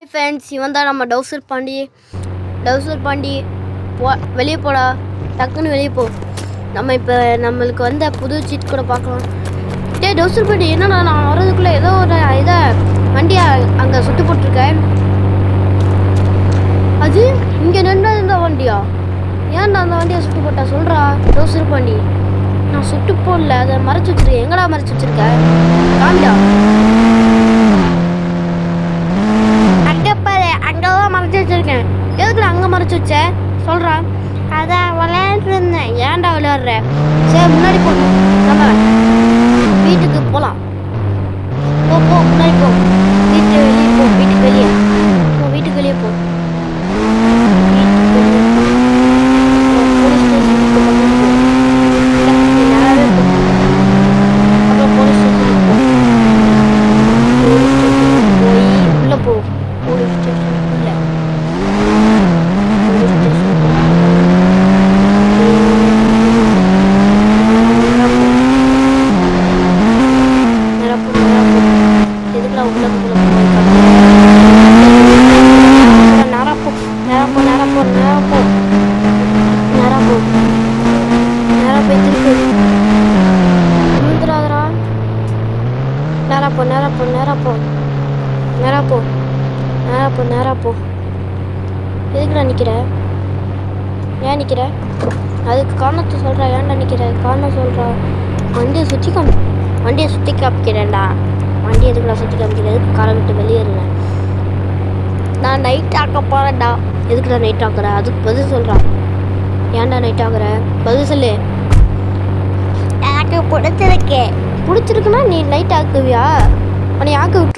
Friends, இவன் தான் நம்ம டவுசர் பாண்டி வெளியே போடா, டக்குன்னு வெளியே போ. நம்ம இப்போ நம்மளுக்கு வந்த புது சீட் கூட பார்க்கலாம். டவுசர் பாண்டி, என்னடா நான் வர்றதுக்குள்ளே ஏதோ ஒரு இதை வண்டியை அங்கே சுட்டு போட்டிருக்கேன். அது இங்கே நின்று இருந்த வண்டியா? ஏன்டா அந்த வண்டியை சுட்டு போட்டா சொல்கிறா டவுசர் பாண்டி. நான் சுட்டு போடல, அதை மறைச்சி வச்சிருக்கேன். எங்கடா மறைச்சி வச்சிருக்கேன்? காமிடா. மறைச்சி வச்சிருக்கேன். எதுக்குள்ள அங்கே மறைச்சி வச்சேன் சொல்கிறான். அதான் விளையாண்டு இருந்தேன். ஏன்டா விளையாடுற? சரி, முன்னாடி போகணும். நம்ம வீட்டுக்கு போகலாம். போ முன்னாடி போ. வீட்டுக்கு வெளியே போ. வீட்டுக்கு வெளியே போ. வீட்டுக்கு வெளியே போ. போலீஸ் ஸ்டேஷனுக்கு பக்கத்துக்கு போ. நேராகவே போ. அப்புறம் போலீஸ் ஸ்டேஷனுக்கு போ. போலீஸ் ஸ்டேஷனுக்கு போய் உள்ளே போ. போலீஸ் ஸ்டேஷனுக்குள்ள நேரா போ. எதுக்குடா நிற்கிற? ஏன் நிற்கிற? அதுக்கு காரணத்தை சொல்கிறா. ஏன்டா நிற்கிற? காரணம் சொல்கிறா. வண்டியை சுற்றி காமிக்கிறேன்டா. வண்டி எதுக்குடா சுற்றி காமிக்கிறேன்? எதுக்கு காரை விட்டு வெளியேறேன்? நான் நைட் ஆக்க போகிறேன்டா. எதுக்குடா நைட் ஆக்குற? அதுக்கு பதில் சொல்கிறா. ஏன்டா நைட் ஆகுற? பதில் சொல்லு. எனக்கு பிடிச்சிருக்குன்னா நீ நைட் ஆக்குவியா? உன்னை ஆக்க விட்டுரு.